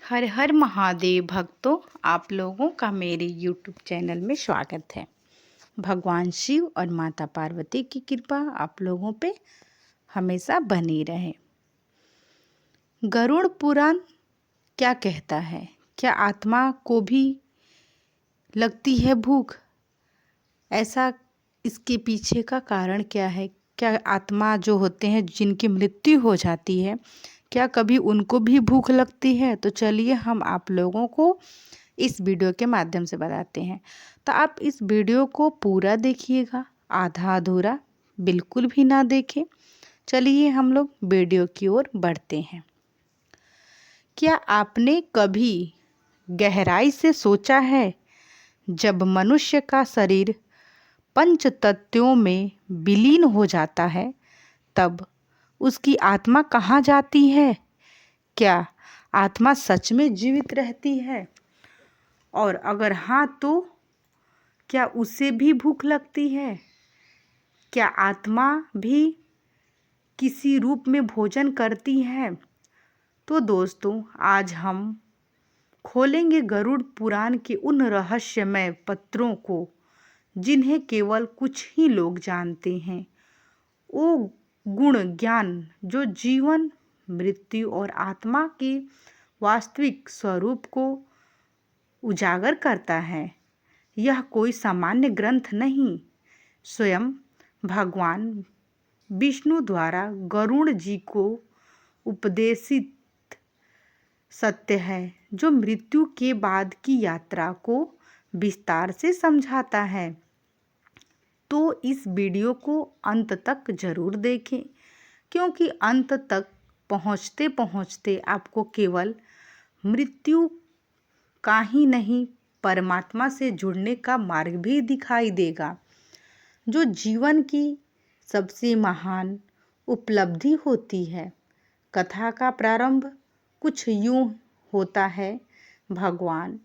हर हर महादेव भक्तों, आप लोगों का मेरे YouTube चैनल में स्वागत है। भगवान शिव और माता पार्वती की कृपा आप लोगों पे हमेशा बनी रहे। गरुड़ पुराण क्या कहता है? क्या आत्मा को भी लगती है भूख? ऐसा इसके पीछे का कारण क्या है? क्या आत्मा जो होते हैं जिनकी मृत्यु हो जाती है, क्या कभी उनको भी भूख लगती है? तो चलिए हम आप लोगों को इस वीडियो के माध्यम से बताते हैं। तो आप इस वीडियो को पूरा देखिएगा, आधा अधूरा बिल्कुल भी ना देखें। चलिए हम लोग वीडियो की ओर बढ़ते हैं। क्या आपने कभी गहराई से सोचा है, जब मनुष्य का शरीर पंच तत्वों में विलीन हो जाता है तब उसकी आत्मा कहाँ जाती है? क्या आत्मा सच में जीवित रहती है? और अगर हाँ तो क्या उसे भी भूख लगती है? क्या आत्मा भी किसी रूप में भोजन करती है? तो दोस्तों, आज हम खोलेंगे गरुड़ पुराण के उन रहस्यमय पत्रों को जिन्हें केवल कुछ ही लोग जानते हैं। वो गुण ज्ञान जो जीवन, मृत्यु और आत्मा के वास्तविक स्वरूप को उजागर करता है। यह कोई सामान्य ग्रंथ नहीं, स्वयं भगवान विष्णु द्वारा गरुड़ जी को उपदेशित सत्य है, जो मृत्यु के बाद की यात्रा को विस्तार से समझाता है। तो इस वीडियो को अंत तक ज़रूर देखें, क्योंकि अंत तक पहुँचते पहुँचते आपको केवल मृत्यु का ही नहीं, परमात्मा से जुड़ने का मार्ग भी दिखाई देगा, जो जीवन की सबसे महान उपलब्धि होती है। कथा का प्रारंभ कुछ यूं होता है। भगवान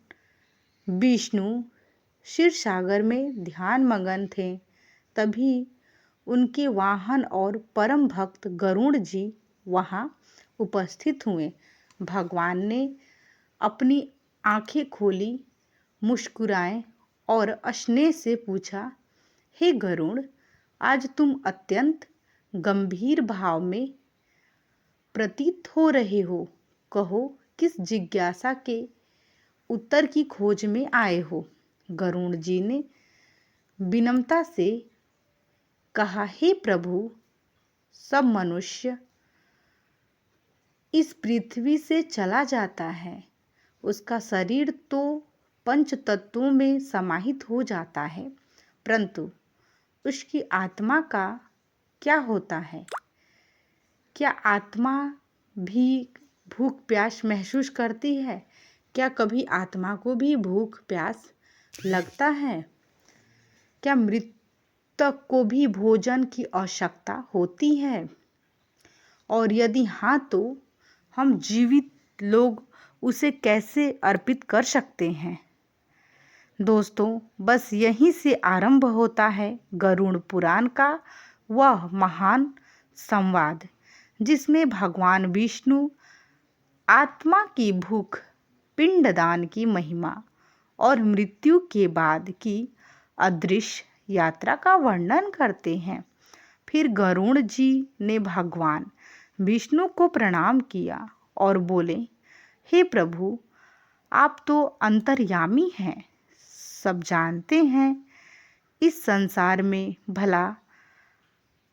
विष्णु क्षीर सागर में ध्यान मगन थे। तभी उनके वाहन और परम भक्त गरुड़ जी वहाँ उपस्थित हुए। भगवान ने अपनी आंखें खोली, मुस्कुराए और स्नेह से पूछा, हे गरुड़, आज तुम अत्यंत गंभीर भाव में प्रतीत हो रहे हो। कहो, किस जिज्ञासा के उत्तर की खोज में आए हो? गरुड़ जी ने विनम्रता से कहा, हे प्रभु, सब मनुष्य इस पृथ्वी से चला जाता है, उसका शरीर तो पंच तत्वों में समाहित हो जाता है, परंतु उसकी आत्मा का क्या होता है? क्या आत्मा भी भूख प्यास महसूस करती है? क्या कभी आत्मा को भी भूख प्यास लगता है? क्या मृतक को भी भोजन की आवश्यकता होती है? और यदि हाँ तो हम जीवित लोग उसे कैसे अर्पित कर सकते हैं? दोस्तों, बस यहीं से आरंभ होता है गरुड़ पुराण का वह महान संवाद, जिसमें भगवान विष्णु आत्मा की भूख, पिंडदान की महिमा और मृत्यु के बाद की अदृश्य यात्रा का वर्णन करते हैं। फिर गरुड़ जी ने भगवान विष्णु को प्रणाम किया और बोले, हे प्रभु, आप तो अंतर्यामी हैं, सब जानते हैं। इस संसार में भला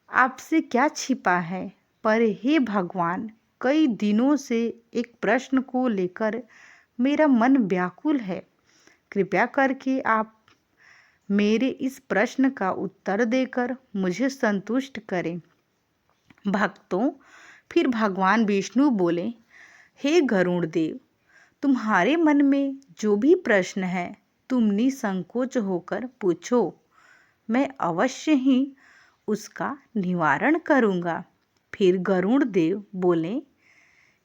आपसे क्या छिपा है? पर हे भगवान, कई दिनों से एक प्रश्न को लेकर मेरा मन व्याकुल है। कृपया करके आप मेरे इस प्रश्न का उत्तर देकर मुझे संतुष्ट करें। भक्तों, फिर भगवान विष्णु बोले, हे गरुड़ देव, तुम्हारे मन में जो भी प्रश्न है तुम निसंकोच होकर पूछो, मैं अवश्य ही उसका निवारण करूँगा। फिर गरुड़ देव बोले,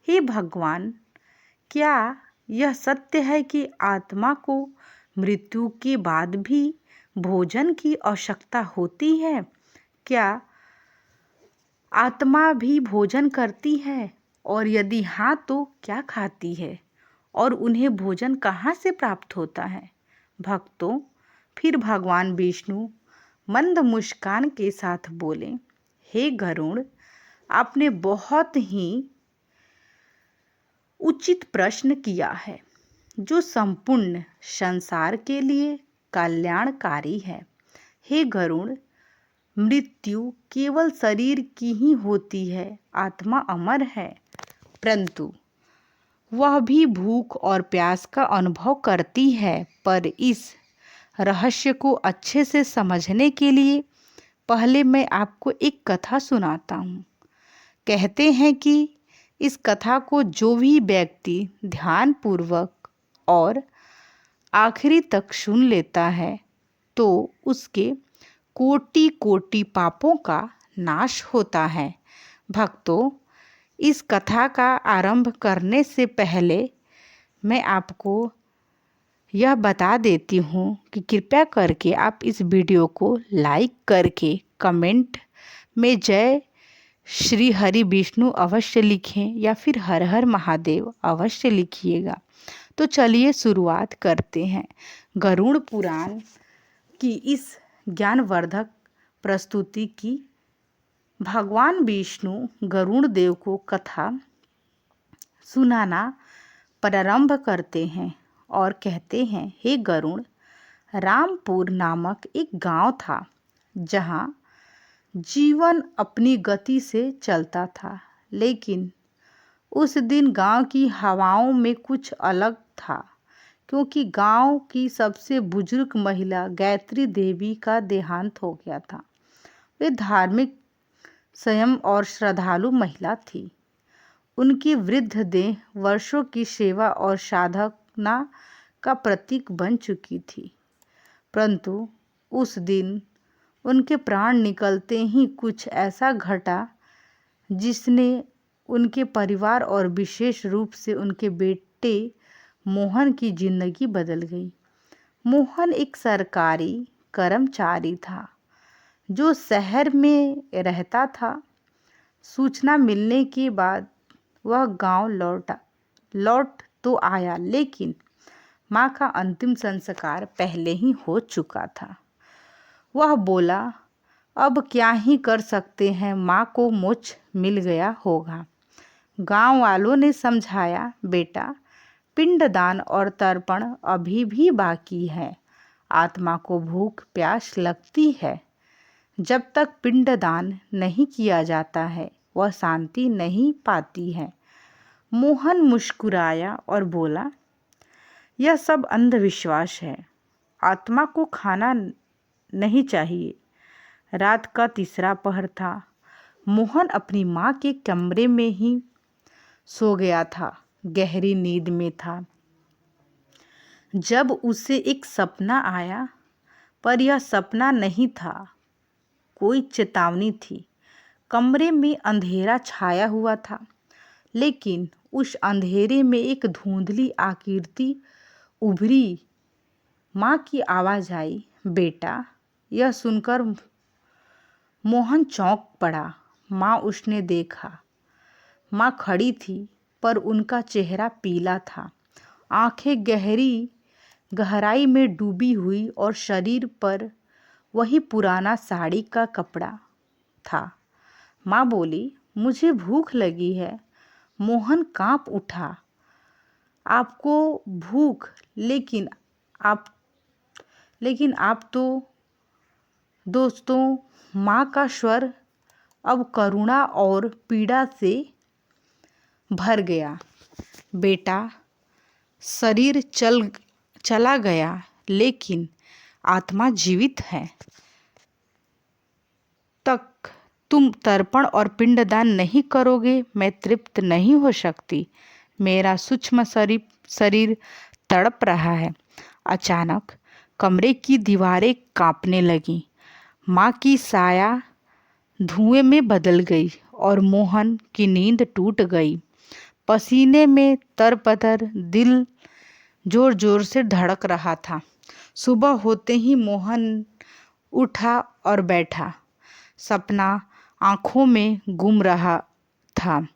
हे भगवान, क्या यह सत्य है कि आत्मा को मृत्यु के बाद भी भोजन की आवश्यकता होती है? क्या आत्मा भी भोजन करती है? और यदि हाँ तो क्या खाती है? और उन्हें भोजन कहाँ से प्राप्त होता है। भक्तों, फिर भगवान विष्णु मंद मुस्कान के साथ बोले, हे गरुड़, आपने बहुत ही उचित प्रश्न किया है, जो संपूर्ण संसार के लिए कल्याणकारी है। हे गरुड़, मृत्यु केवल शरीर की ही होती है, आत्मा अमर है, परंतु वह भी भूख और प्यास का अनुभव करती है। पर इस रहस्य को अच्छे से समझने के लिए पहले मैं आपको एक कथा सुनाता हूँ। कहते हैं कि इस कथा को जो भी व्यक्ति ध्यानपूर्वक और आखिरी तक सुन लेता है तो उसके कोटि कोटि पापों का नाश होता है। भक्तों, इस कथा का आरंभ करने से पहले मैं आपको यह बता देती हूँ कि कृपया करके आप इस वीडियो को लाइक करके कमेंट में जय श्री हरि विष्णु अवश्य लिखें या फिर हर हर महादेव अवश्य लिखिएगा। तो चलिए शुरुआत करते हैं गरुड़ पुराण की इस ज्ञानवर्धक प्रस्तुति की। भगवान विष्णु गरुड़ देव को कथा सुनाना प्रारंभ करते हैं और कहते हैं, हे गरुड़, रामपुर नामक एक गांव था जहां जीवन अपनी गति से चलता था, लेकिन उस दिन गांव की हवाओं में कुछ अलग था, क्योंकि गांव की सबसे बुजुर्ग महिला गायत्री देवी का देहांत हो गया था। वे धार्मिक, संयम और श्रद्धालु महिला थी। उनकी वृद्ध देह वर्षों की सेवा और साधना का प्रतीक बन चुकी थी, परंतु उस दिन उनके प्राण निकलते ही कुछ ऐसा घटा जिसने उनके परिवार और विशेष रूप से उनके बेटे मोहन की जिंदगी बदल गई। मोहन एक सरकारी कर्मचारी था जो शहर में रहता था। सूचना मिलने के बाद वह गांव लौट तो आया, लेकिन माँ का अंतिम संस्कार पहले ही हो चुका था। वह बोला, अब क्या ही कर सकते हैं, माँ को मोक्ष मिल गया होगा। गांव वालों ने समझाया, बेटा, पिंडदान और तर्पण अभी भी बाकी है। आत्मा को भूख प्यास लगती है। जब तक पिंडदान नहीं किया जाता है वह शांति नहीं पाती है। मोहन मुस्कुराया और बोला, यह सब अंधविश्वास है। आत्मा को खाना नहीं चाहिए। रात का तीसरा पहर था। मोहन अपनी माँ के कमरे में ही सो गया था, गहरी नींद में था, जब उसे एक सपना आया। पर यह सपना नहीं था, कोई चेतावनी थी। कमरे में अंधेरा छाया हुआ था, लेकिन उस अंधेरे में एक धुंधली आकृति उभरी। माँ की आवाज़ आई, बेटा। यह सुनकर मोहन चौंक पड़ा। माँ उसने देखा। माँ खड़ी थी, पर उनका चेहरा पीला था, आंखें गहराई में डूबी हुई और शरीर पर वही पुराना साड़ी का कपड़ा था। माँ बोली, मुझे भूख लगी है। मोहन कांप उठा। आपको भूख? लेकिन आप तो। दोस्तों, माँ का स्वर अब करुणा और पीड़ा से भर गया। बेटा, शरीर चला गया, लेकिन आत्मा जीवित है। तक तुम तर्पण और पिंडदान नहीं करोगे, मैं तृप्त नहीं हो सकती। मेरा सूक्ष्म शरीर तड़प रहा है। अचानक कमरे की दीवारें कांपने लगीं। माँ की साया धुएं में बदल गई और मोहन की नींद टूट गई। पसीने में तरबतर दिल जोर जोर से धड़क रहा था। सुबह होते ही मोहन उठा और बैठा। सपना आंखों में घूम रहा था।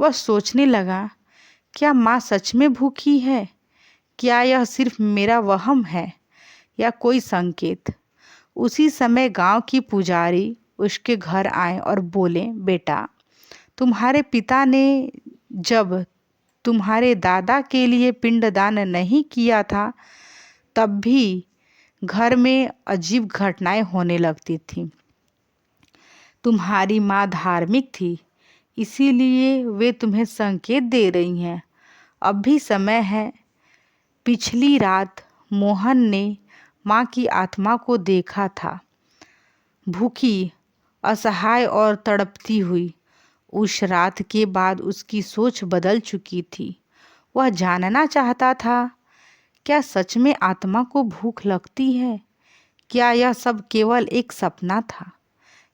वह सोचने लगा क्या माँ सच में भूखी है? क्या यह सिर्फ मेरा वहम है या कोई संकेत? उसी समय गांव की पुजारी उसके घर आए और बोले, बेटा, तुम्हारे पिता ने जब तुम्हारे दादा के लिए पिंडदान नहीं किया था तब भी घर में अजीब घटनाएं होने लगती थीं। तुम्हारी माँ धार्मिक थी, इसीलिए वे तुम्हें संकेत दे रही हैं। अब भी समय है। पिछली रात मोहन ने माँ की आत्मा को देखा था, भूखी, असहाय और तड़पती हुई। उस रात के बाद उसकी सोच बदल चुकी थी। वह जानना चाहता था, क्या सच में आत्मा को भूख लगती है? क्या यह सब केवल एक सपना था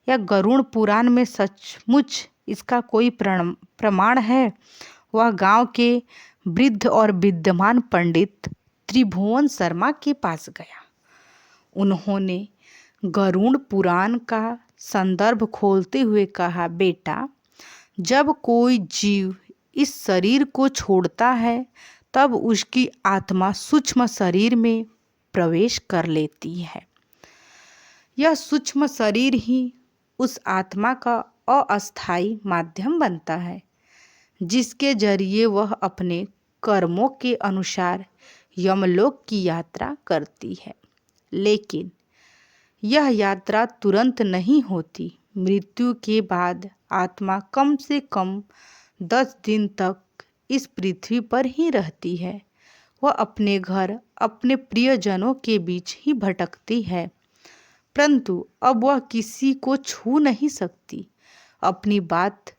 या गरुड़ पुराण में सचमुच इसका कोई प्रमाण है? वह गांव के वृद्ध और विद्यमान पंडित त्रिभुवन शर्मा के पास गया। उन्होंने गरुड़ पुराण का संदर्भ खोलते हुए कहा, बेटा, जब कोई जीव इस शरीर को छोड़ता है तब उसकी आत्मा सूक्ष्म शरीर में प्रवेश कर लेती है। यह सूक्ष्म शरीर ही उस आत्मा का अस्थायी माध्यम बनता है, जिसके जरिए वह अपने कर्मों के अनुसार यमलोक की यात्रा करती है। लेकिन यह यात्रा तुरंत नहीं होती। मृत्यु के बाद आत्मा कम से कम 10 दिन तक इस पृथ्वी पर ही रहती है। वह अपने घर, अपने प्रियजनों के बीच ही भटकती है, परंतु अब वह किसी को छू नहीं सकती, अपनी बात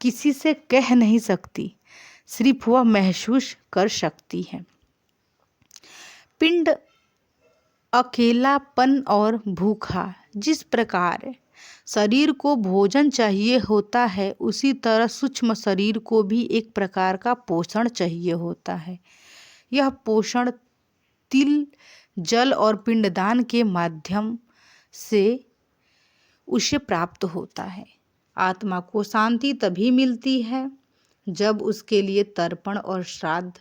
किसी से कह नहीं सकती, सिर्फ वह महसूस कर सकती है। पिंड अकेलापन और भूखा। जिस प्रकार शरीर को भोजन चाहिए होता है, उसी तरह सूक्ष्म शरीर को भी एक प्रकार का पोषण चाहिए होता है। यह पोषण तिल, जल और पिंडदान के माध्यम से उसे प्राप्त होता है। आत्मा को शांति तभी मिलती है जब उसके लिए तर्पण और श्राद्ध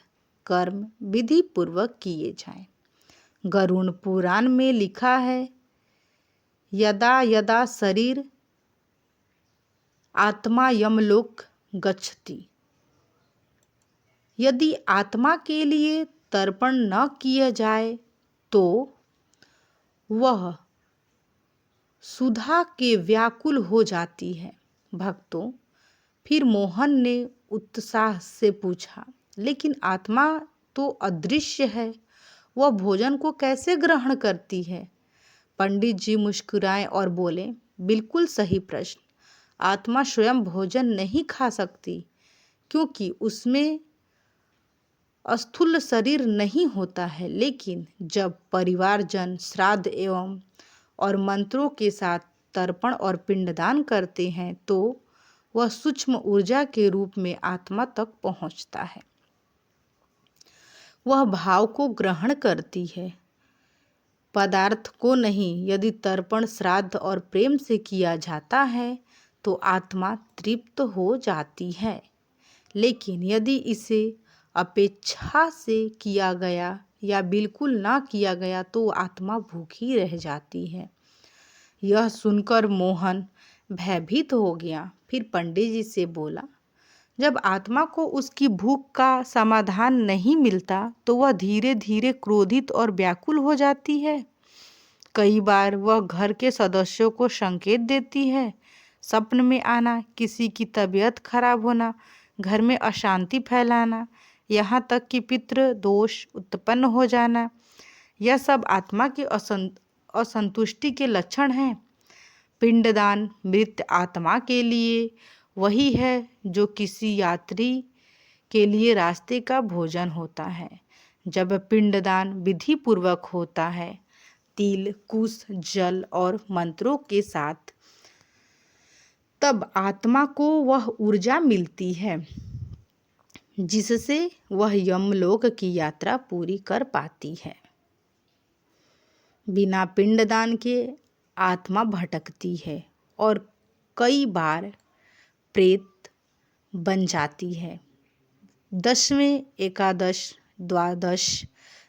कर्म विधि पूर्वक किए जाएं। गरुड़ पुराण में लिखा है, यदा यदा शरीर आत्मा यमलोक गच्छति। यदि आत्मा के लिए तर्पण न किया जाए तो वह सुधा के व्याकुल हो जाती है। भक्तों, फिर मोहन ने उत्साह से पूछा, लेकिन आत्मा तो अदृश्य है, वह भोजन को कैसे ग्रहण करती है? पंडित जी मुस्कुराए और बोले, बिल्कुल सही प्रश्न। आत्मा स्वयं भोजन नहीं खा सकती, क्योंकि उसमें स्थूल शरीर नहीं होता है। लेकिन जब परिवारजन श्राद्ध एवं और मंत्रों के साथ तर्पण और पिंडदान करते हैं तो वह सूक्ष्म ऊर्जा के रूप में आत्मा तक पहुंचता है। वह भाव को ग्रहण करती है, पदार्थ को नहीं। यदि तर्पण श्राद्ध और प्रेम से किया जाता है तो आत्मा तृप्त हो जाती है, लेकिन यदि इसे अपेक्षा से किया गया या बिल्कुल ना किया गया तो आत्मा भूखी रह जाती है। यह सुनकर मोहन भयभीत हो गया। फिर पंडित जी से बोला, जब आत्मा को उसकी भूख का समाधान नहीं मिलता तो वह धीरे धीरे क्रोधित और व्याकुल हो जाती है। कई बार वह घर के सदस्यों को संकेत देती है, सपन में आना, किसी की तबीयत खराब होना, घर में अशांति फैलाना, यहाँ तक कि पितृ दोष उत्पन्न हो जाना। यह सब आत्मा की असंतुष्टि के लक्षण हैं। पिंडदान मृत आत्मा के लिए वही है जो किसी यात्री के लिए रास्ते का भोजन होता है। जब पिंडदान विधि पूर्वक होता है, तिल, कुश, जल और मंत्रों के साथ, तब आत्मा को वह ऊर्जा मिलती है जिससे वह यमलोक की यात्रा पूरी कर पाती है। बिना पिंडदान के आत्मा भटकती है और कई बार प्रेत बन जाती है। 10वें, एकादश, द्वादश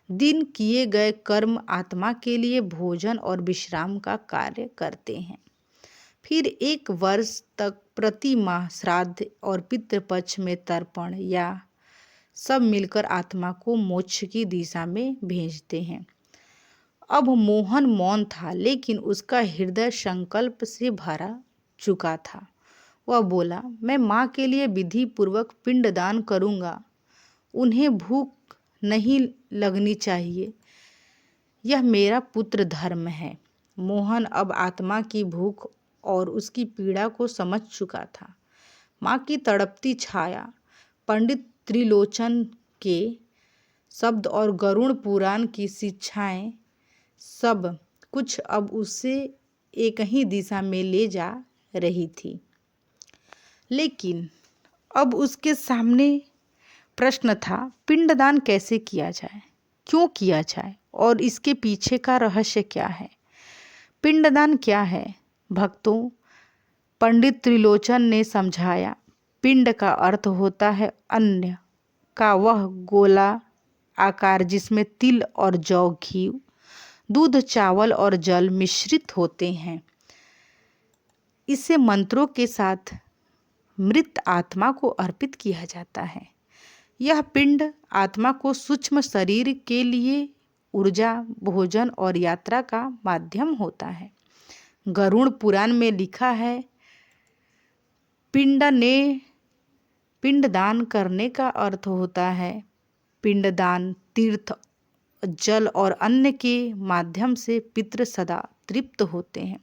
दिन किए गए कर्म आत्मा के लिए भोजन और विश्राम का कार्य करते हैं। फिर 1 वर्ष तक प्रति माह श्राद्ध और पितृपक्ष में तर्पण या सब मिलकर आत्मा को मोक्ष की दिशा में भेजते हैं। अब मोहन मौन था, लेकिन उसका हृदय संकल्प से भरा चुका था। वह बोला, मैं माँ के लिए विधि पूर्वक पिंडदान करूँगा। उन्हें भूख नहीं लगनी चाहिए। यह मेरा पुत्र धर्म है। मोहन अब आत्मा की भूख और उसकी पीड़ा को समझ चुका था। माँ की तड़पती छाया, पंडित त्रिलोचन के शब्द और गरुड़ पुराण की शिक्षाएं, सब कुछ अब उसे एक ही दिशा में ले जा रही थी। लेकिन अब उसके सामने प्रश्न था, पिंडदान कैसे किया जाए, क्यों किया जाए और इसके पीछे का रहस्य क्या है। पिंडदान क्या है भक्तों? पंडित त्रिलोचन ने समझाया, पिंड का अर्थ होता है अन्न का वह गोला आकार जिसमें तिल और जौ, घी, दूध, चावल और जल मिश्रित होते हैं। इसे मंत्रों के साथ मृत आत्मा को अर्पित किया जाता है। यह पिंड आत्मा को सूक्ष्म शरीर के लिए ऊर्जा, भोजन और यात्रा का माध्यम होता है। गरुड़ पुराण में लिखा है, पिंडदान करने का अर्थ होता है पिंडदान, तीर्थ, जल और अन्न के माध्यम से पितृ सदा तृप्त होते हैं।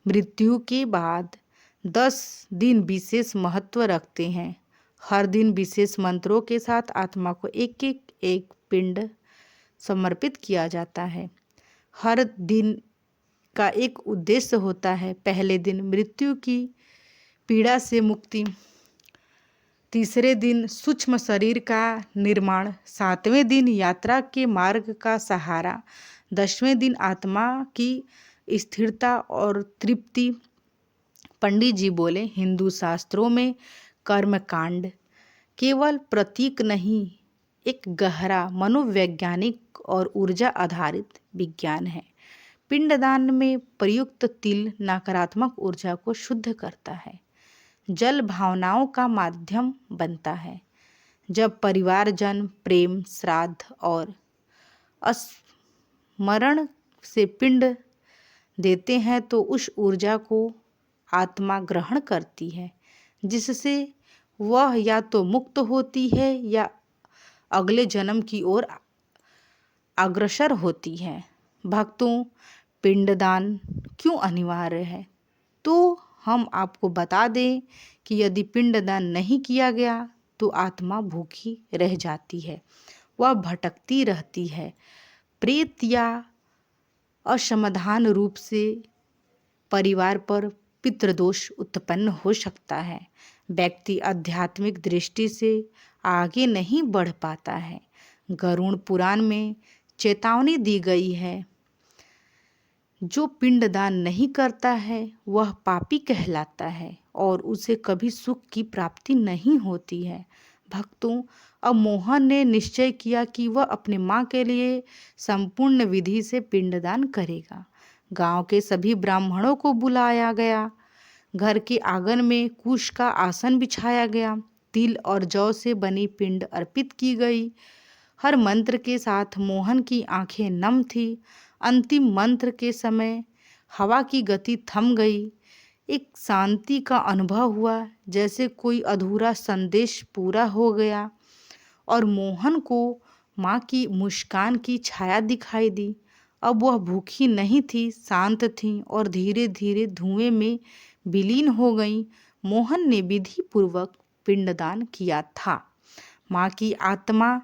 मृत्यु के बाद 10 दिन विशेष महत्व रखते हैं। हर दिन विशेष मंत्रों के साथ आत्मा को एक पिंड समर्पित किया जाता है। हर दिन का एक उद्देश्य होता है। पहले दिन मृत्यु की पीड़ा से मुक्ति, तीसरे दिन सूक्ष्म शरीर का निर्माण, 7वें दिन यात्रा के मार्ग का सहारा, 10वें दिन आत्मा की स्थिरता और तृप्ति। पंडित जी बोले, हिंदू शास्त्रों में कर्मकांड केवल प्रतीक नहीं, एक गहरा मनोवैज्ञानिक और ऊर्जा आधारित विज्ञान है। पिंडदान में प्रयुक्त तिल नकारात्मक ऊर्जा को शुद्ध करता है। जल भावनाओं का माध्यम बनता है। जब परिवारजन प्रेम, श्राद्ध और स्मरण से पिंड देते हैं तो उस ऊर्जा को आत्मा ग्रहण करती है, जिससे वह या तो मुक्त होती है या अगले जन्म की ओर अग्रसर होती है। भक्तों, पिंडदान क्यों अनिवार्य है? तो हम आपको बता दें कि यदि पिंडदान नहीं किया गया तो आत्मा भूखी रह जाती है, वह भटकती रहती है। प्रेत या असमाधान रूप से परिवार पर पितृदोष उत्पन्न हो सकता है। व्यक्ति आध्यात्मिक दृष्टि से आगे नहीं बढ़ पाता है। गरुड़ पुराण में चेतावनी दी गई है, जो पिंडदान नहीं करता है वह पापी कहलाता है और उसे कभी सुख की प्राप्ति नहीं होती है। भक्तों, अब मोहन ने निश्चय किया कि वह अपने माँ के लिए संपूर्ण विधि से पिंडदान करेगा। गांव के सभी ब्राह्मणों को बुलाया गया। घर के आंगन में कुश का आसन बिछाया गया। तिल और जौ से बनी पिंड अर्पित की गई। हर मंत्र के साथ मोहन की आंखें नम थी। अंतिम मंत्र के समय हवा की गति थम गई। एक शांति का अनुभव हुआ, जैसे कोई अधूरा संदेश पूरा हो गया और मोहन को माँ की मुस्कान की छाया दिखाई दी। अब वह भूखी नहीं थी, शांत थी और धीरे धीरे धुएं में विलीन हो गई। मोहन ने विधि पूर्वक पिंडदान किया था। माँ की आत्मा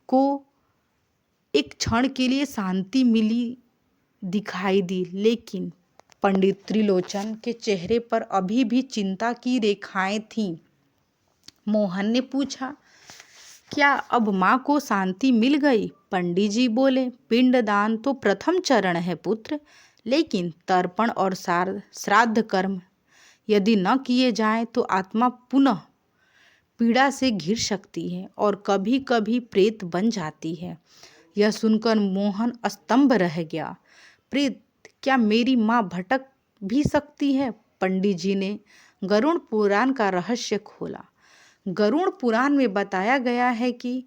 को एक क्षण के लिए शांति मिली, दिखाई दी, लेकिन पंडित त्रिलोचन के चेहरे पर अभी भी चिंता की रेखाएं थीं। मोहन ने पूछा, क्या अब माँ को शांति मिल गई? पंडित जी बोले, पिंडदान तो प्रथम चरण है पुत्र, लेकिन तर्पण और श्राद्ध कर्म यदि न किए जाएं तो आत्मा पुनः पीड़ा से घिर सकती है और कभी कभी प्रेत बन जाती है। यह सुनकर मोहन स्तंभ रह गया। प्रेत, क्या मेरी माँ भटक भी सकती है? पंडित जी ने गरुड़ पुराण का रहस्य खोला। गरुड़ पुराण में बताया गया है कि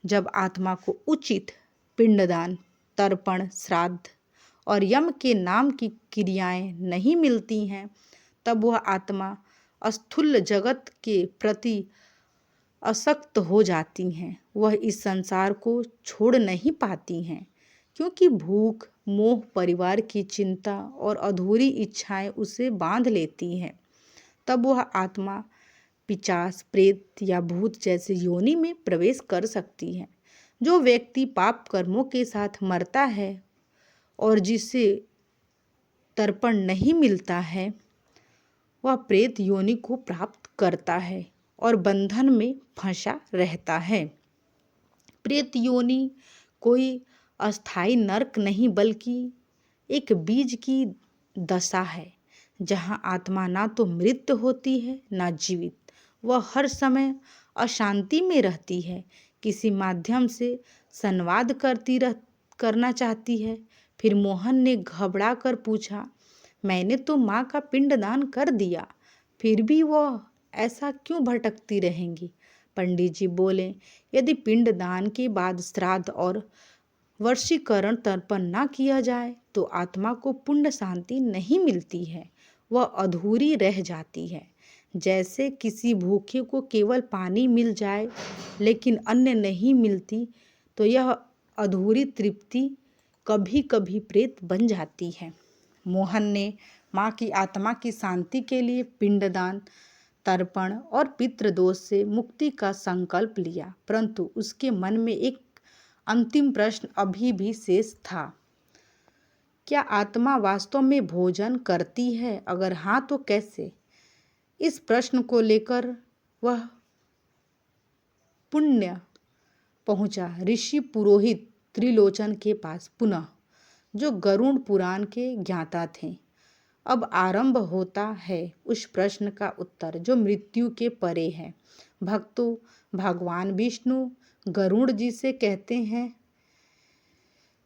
जब आत्मा को उचित पिंडदान, तर्पण, श्राद्ध और यम के नाम की क्रियाएं नहीं मिलती हैं, तब वह आत्मा स्थूल जगत के प्रति असक्त हो जाती हैं। वह इस संसार को छोड़ नहीं पाती हैं, क्योंकि भूख, मोह, परिवार की चिंता और अधूरी इच्छाएं उसे बांध लेती हैं। तब वह आत्मा पिशाच, प्रेत या भूत जैसे योनि में प्रवेश कर सकती है। जो व्यक्ति पाप कर्मों के साथ मरता है और जिसे तर्पण नहीं मिलता है, वह प्रेत योनि को प्राप्त करता है और बंधन में फंसा रहता है। प्रेत योनि कोई अस्थाई नरक नहीं, बल्कि एक बीज की दशा है, जहाँ आत्मा ना तो मृत होती है ना जीवित। वह हर समय अशांति में रहती है, किसी माध्यम से संवाद करना चाहती है। फिर मोहन ने घबरा कर पूछा, मैंने तो माँ का पिंडदान कर दिया, फिर भी वह ऐसा क्यों भटकती रहेंगी? पंडित जी बोले, यदि पिंडदान के बाद श्राद्ध और वर्षीकरण तर्पण ना किया जाए तो आत्मा को पुण्य शांति नहीं मिलती है, वह अधूरी रह जाती है। जैसे किसी भूखे को केवल पानी मिल जाए लेकिन अन्न नहीं मिलती, तो यह अधूरी तृप्ति कभी कभी प्रेत बन जाती है। मोहन ने माँ की आत्मा की शांति के लिए पिंडदान, तर्पण और पितृदोष से मुक्ति का संकल्प लिया, परंतु उसके मन में एक अंतिम प्रश्न अभी भी शेष था। क्या आत्मा वास्तव में भोजन करती है? अगर हाँ, तो कैसे? इस प्रश्न को लेकर वह पुण्य पहुंचा ऋषि पुरोहित त्रिलोचन के पास पुनः, जो गरुड़ पुराण के ज्ञाता थे। अब आरंभ होता है उस प्रश्न का उत्तर जो मृत्यु के परे है। भक्तों, भगवान विष्णु गरुड़ जी से कहते हैं,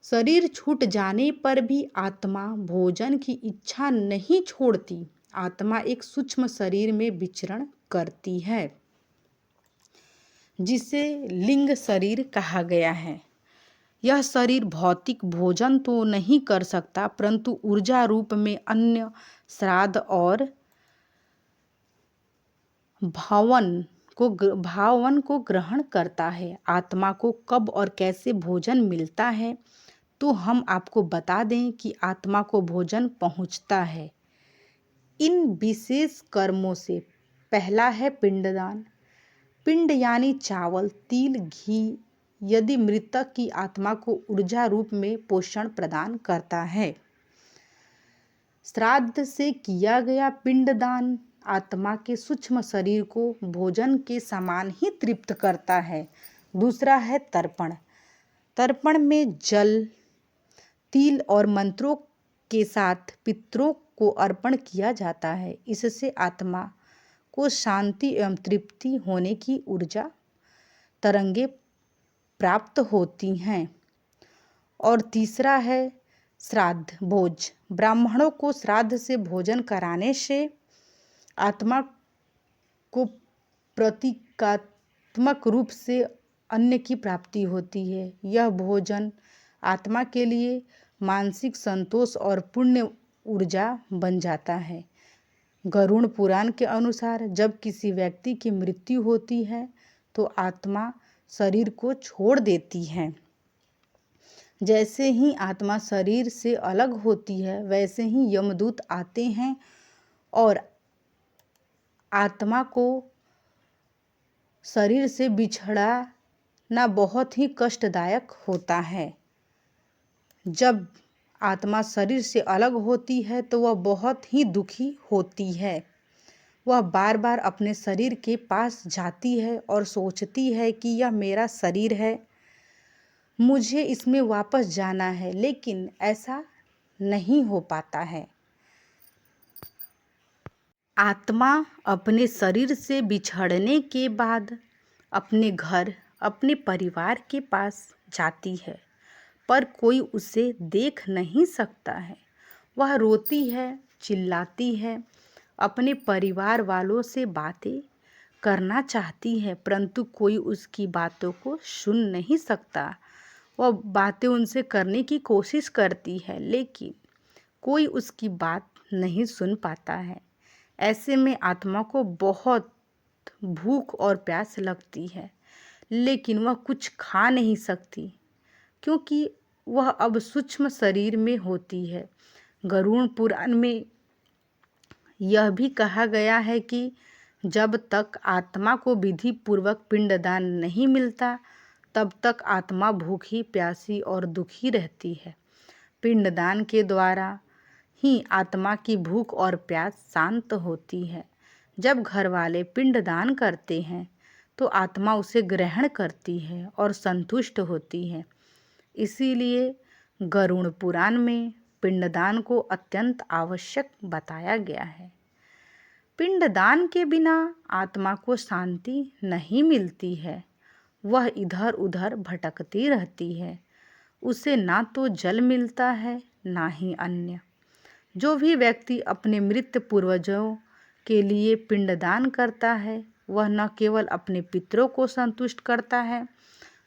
शरीर छूट जाने पर भी आत्मा भोजन की इच्छा नहीं छोड़ती। आत्मा एक सूक्ष्म शरीर में विचरण करती है, जिसे लिंग शरीर कहा गया है। यह शरीर भौतिक भोजन तो नहीं कर सकता, परंतु ऊर्जा रूप में अन्न, श्राद्ध और भावन को ग्रहण करता है। आत्मा को कब और कैसे भोजन मिलता है, तो हम आपको बता दें कि आत्मा को भोजन पहुंचता है इन विशेष कर्मों से। पहला है पिंडदान। पिंड यानी चावल, तिल, घी, यदि मृतक की आत्मा को ऊर्जा रूप में पोषण प्रदान करता है। श्राद्ध से किया गया पिंडदान आत्मा के सूक्ष्म शरीर को भोजन के समान ही तृप्त करता है। दूसरा है तर्पण। तर्पण में जल, तिल और मंत्रों के साथ पितरों को अर्पण किया जाता है। इससे आत्मा को शांति एवं तृप्ति होने की ऊर्जा तरंगे प्राप्त होती हैं। और तीसरा है श्राद्ध भोज। ब्राह्मणों को श्राद्ध से भोजन कराने से आत्मा को प्रतीकात्मक रूप से अन्न की प्राप्ति होती है। यह भोजन आत्मा के लिए मानसिक संतोष और पुण्य ऊर्जा बन जाता है। गरुड़ पुराण के अनुसार जब किसी व्यक्ति की मृत्यु होती है तो आत्मा शरीर को छोड़ देती है। जैसे ही आत्मा शरीर से अलग होती है, वैसे ही यमदूत आते हैं और आत्मा को शरीर से बिछड़ना बहुत ही कष्टदायक होता है। जब आत्मा शरीर से अलग होती है तो वह बहुत ही दुखी होती है। वह बार बार अपने शरीर के पास जाती है और सोचती है कि यह मेरा शरीर है, मुझे इसमें वापस जाना है, लेकिन ऐसा नहीं हो पाता है। आत्मा अपने शरीर से बिछड़ने के बाद अपने घर, अपने परिवार के पास जाती है, पर कोई उसे देख नहीं सकता है। वह रोती है, चिल्लाती है, अपने परिवार वालों से बातें करना चाहती है, परंतु कोई उसकी बातों को सुन नहीं सकता। वह बातें उनसे करने की कोशिश करती है, लेकिन कोई उसकी बात नहीं सुन पाता है। ऐसे में आत्मा को बहुत भूख और प्यास लगती है, लेकिन वह कुछ खा नहीं सकती, क्योंकि वह अब सूक्ष्म शरीर में होती है। गरुड़ पुराण में यह भी कहा गया है कि जब तक आत्मा को विधि पूर्वक पिंडदान नहीं मिलता, तब तक आत्मा भूखी, प्यासी और दुखी रहती है। पिंडदान के द्वारा ही आत्मा की भूख और प्यास शांत होती है। जब घर वाले पिंडदान करते हैं तो आत्मा उसे ग्रहण करती है और संतुष्ट होती है। इसीलिए गरुड़ पुराण में पिंडदान को अत्यंत आवश्यक बताया गया है। पिंडदान के बिना आत्मा को शांति नहीं मिलती है। वह इधर उधर भटकती रहती है। उसे ना तो जल मिलता है, ना ही अन्य। जो भी व्यक्ति अपने मृत पूर्वजों के लिए पिंडदान करता है, वह न केवल अपने पितरों को संतुष्ट करता है,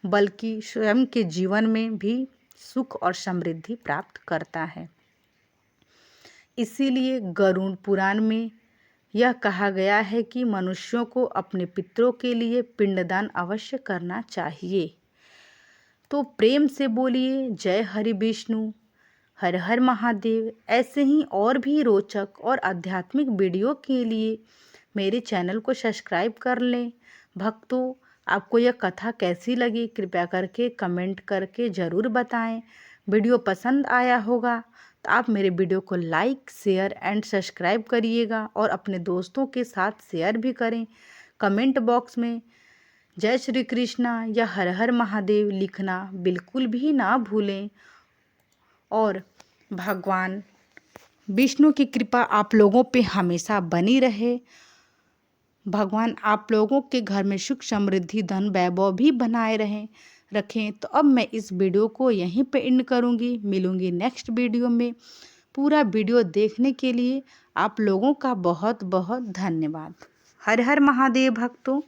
बल्कि स्वयं के जीवन में भी सुख और समृद्धि प्राप्त करता है। इसीलिए गरुड़ पुराण में यह कहा गया है कि मनुष्यों को अपने पितरों के लिए पिंडदान अवश्य करना चाहिए। तो प्रेम से बोलिए जय हरि विष्णु, हर हर महादेव। ऐसे ही और भी रोचक और आध्यात्मिक वीडियो के लिए मेरे चैनल को सब्सक्राइब कर लें। भक्तों, आपको यह कथा कैसी लगी कृपया करके कमेंट करके ज़रूर बताएं। वीडियो पसंद आया होगा तो आप मेरे वीडियो को लाइक, शेयर एंड सब्सक्राइब करिएगा और अपने दोस्तों के साथ शेयर भी करें। कमेंट बॉक्स में जय श्री कृष्णा या हर हर महादेव लिखना बिल्कुल भी ना भूलें। और भगवान विष्णु की कृपा आप लोगों पे हमेशा बनी रहे। भगवान आप लोगों के घर में सुख, समृद्धि, धन, वैभव भी बनाए रखें। तो अब मैं इस वीडियो को यहीं पे एंड करूँगी। मिलूँगी नेक्स्ट वीडियो में। पूरा वीडियो देखने के लिए आप लोगों का बहुत बहुत धन्यवाद। हर हर महादेव भक्तों।